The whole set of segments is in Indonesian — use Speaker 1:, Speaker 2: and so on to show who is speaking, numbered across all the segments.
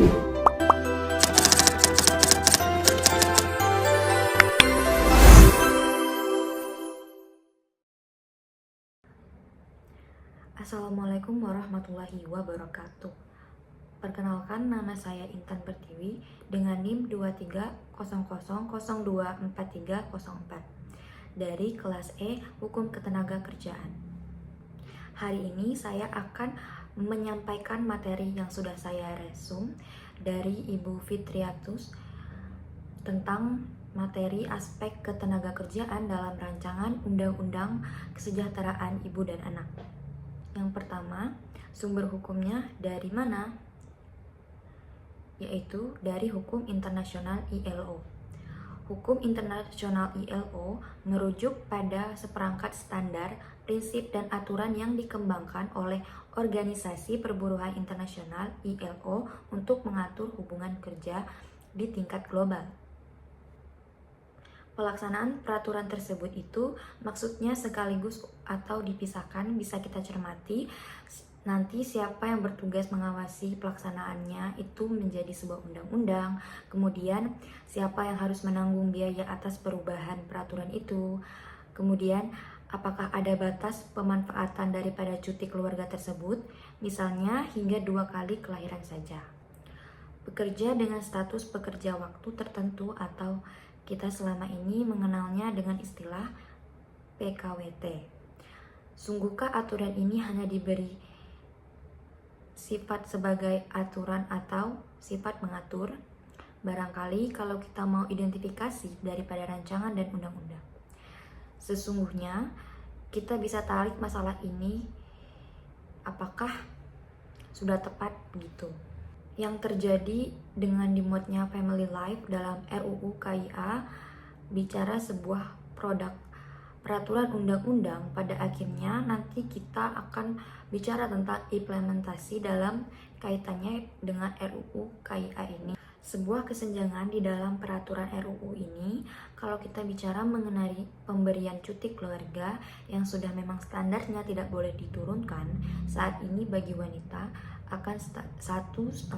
Speaker 1: Assalamualaikum warahmatullahi wabarakatuh. Perkenalkan, nama saya Intan Pertiwi dengan NIM 2300024304 dari kelas E Hukum Ketenagakerjaan. Hari ini saya akan menyampaikan materi yang sudah saya resum dari Ibu Fitriatus tentang materi aspek ketenagakerjaan dalam rancangan Undang-Undang Kesejahteraan Ibu dan Anak. Yang pertama, sumber hukumnya dari mana? Yaitu dari hukum internasional ILO. Hukum internasional ILO merujuk pada seperangkat standar, prinsip, dan aturan yang dikembangkan oleh Organisasi Perburuhan Internasional ILO untuk mengatur hubungan kerja di tingkat global. Pelaksanaan peraturan tersebut itu maksudnya sekaligus atau dipisahkan bisa kita cermati. Nanti siapa yang bertugas mengawasi pelaksanaannya itu menjadi sebuah undang-undang. Kemudian siapa yang harus menanggung biaya atas perubahan peraturan itu. Kemudian apakah ada batas pemanfaatan daripada cuti keluarga tersebut, misalnya hingga 2 kali kelahiran saja. Bekerja dengan status pekerja waktu tertentu atau kita selama ini mengenalnya dengan istilah PKWT. Sungguhkah aturan ini hanya diberi sifat sebagai aturan atau sifat mengatur? Barangkali kalau kita mau identifikasi daripada rancangan dan undang-undang. Sesungguhnya kita bisa tarik masalah ini apakah sudah tepat begitu. Yang terjadi dengan dimuatnya family life dalam RUU KIA bicara sebuah produk peraturan undang-undang, pada akhirnya nanti kita akan bicara tentang implementasi dalam kaitannya dengan RUU KIA ini. Sebuah kesenjangan di dalam peraturan RUU ini kalau kita bicara mengenai pemberian cuti keluarga yang sudah memang standarnya tidak boleh diturunkan saat ini bagi wanita akan 1,5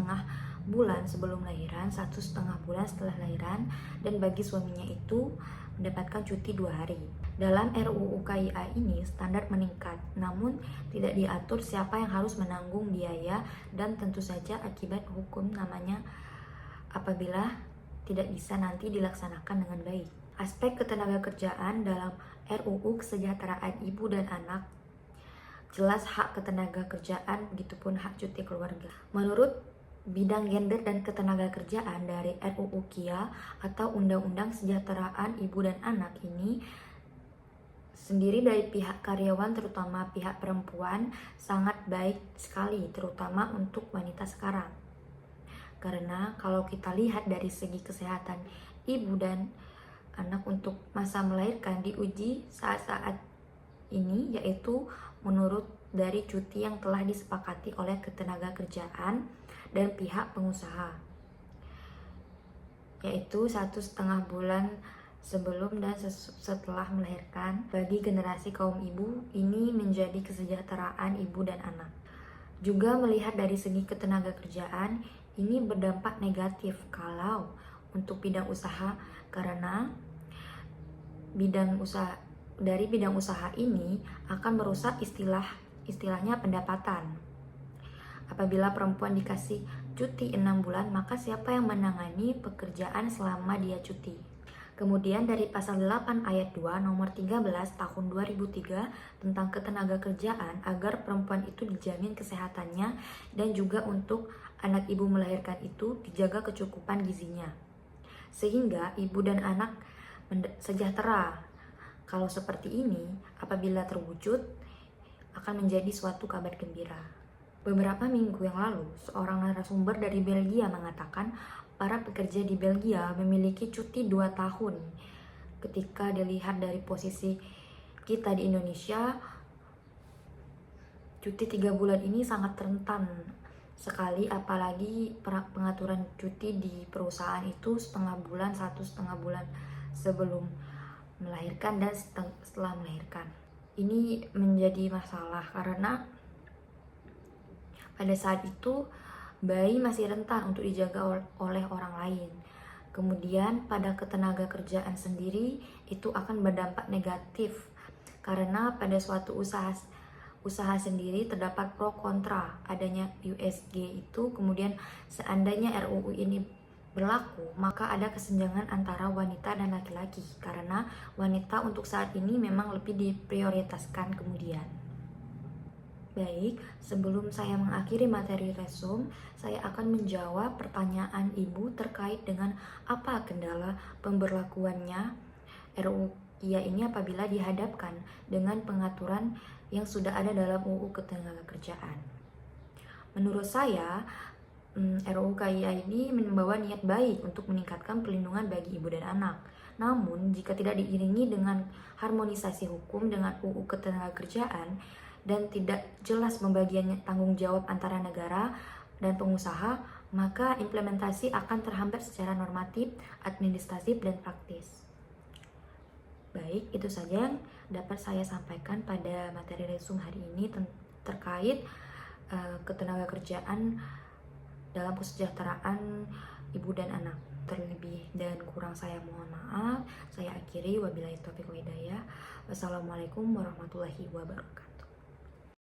Speaker 1: bulan sebelum lahiran, 1,5 bulan setelah lahiran, dan bagi suaminya itu mendapatkan cuti 2 hari. Dalam RUU KIA ini standar meningkat, namun tidak diatur siapa yang harus menanggung biaya dan tentu saja akibat hukum namanya apabila tidak bisa nanti dilaksanakan dengan baik. Aspek ketenagakerjaan dalam RUU Kesejahteraan Ibu dan Anak jelas hak ketenagakerjaan, begitupun hak cuti keluarga. Menurut bidang gender dan ketenagakerjaan dari RUU KIA atau Undang-Undang Kesejahteraan Ibu dan Anak ini sendiri dari pihak karyawan terutama pihak perempuan sangat baik sekali, terutama untuk wanita sekarang. Karena kalau kita lihat dari segi kesehatan ibu dan anak untuk masa melahirkan diuji saat-saat ini, yaitu menurut dari cuti yang telah disepakati oleh ketenagakerjaan dan pihak pengusaha, yaitu 1,5 bulan sebelum dan setelah melahirkan. Bagi generasi kaum ibu, ini menjadi kesejahteraan ibu dan anak. Juga melihat dari segi ketenagakerjaan, ini berdampak negatif kalau untuk bidang usaha, karena dari bidang usaha ini akan merusak istilahnya pendapatan. Apabila perempuan dikasih cuti 6 bulan, maka siapa yang menangani pekerjaan selama dia cuti? Kemudian dari pasal 8 ayat 2 nomor 13 tahun 2003 tentang ketenagakerjaan agar perempuan itu dijamin kesehatannya dan juga untuk anak ibu melahirkan itu dijaga kecukupan gizinya. Sehingga ibu dan anak sejahtera. Kalau seperti ini, apabila terwujud, akan menjadi suatu kabar gembira. Beberapa minggu yang lalu, seorang narasumber dari Belgia mengatakan para pekerja di Belgia memiliki cuti 2 tahun. Ketika dilihat dari posisi kita di Indonesia, cuti 3 bulan ini sangat rentan sekali, apalagi pengaturan cuti di perusahaan itu 1,5 bulan, 1,5 bulan sebelum melahirkan dan setelah melahirkan. Ini menjadi masalah karena pada saat itu bayi masih rentan untuk dijaga oleh orang lain. Kemudian pada ketenaga kerjaan sendiri itu akan berdampak negatif karena pada suatu usaha sendiri terdapat pro kontra adanya USG itu. Kemudian seandainya RUU ini berlaku, maka ada kesenjangan antara wanita dan laki-laki karena wanita untuk saat ini memang lebih diprioritaskan kemudian. Baik, sebelum saya mengakhiri materi resume, saya akan menjawab pertanyaan Ibu terkait dengan apa kendala pemberlakuannya RUU KIA ini apabila dihadapkan dengan pengaturan yang sudah ada dalam UU Ketenagakerjaan. Menurut saya, RUU KIA ini membawa niat baik untuk meningkatkan perlindungan bagi ibu dan anak. Namun, jika tidak diiringi dengan harmonisasi hukum dengan UU Ketenagakerjaan dan tidak jelas pembagian tanggung jawab antara negara dan pengusaha, maka implementasi akan terhambat secara normatif, administratif, dan praktis. Baik, itu saja yang dapat saya sampaikan pada materi resume hari ini terkait ketenagakerjaan dalam kesejahteraan ibu dan anak. Terlebih dan kurang saya mohon maaf. Saya akhiri, wabillahi taufiq wal hidayah. Wassalamualaikum warahmatullahi wabarakatuh.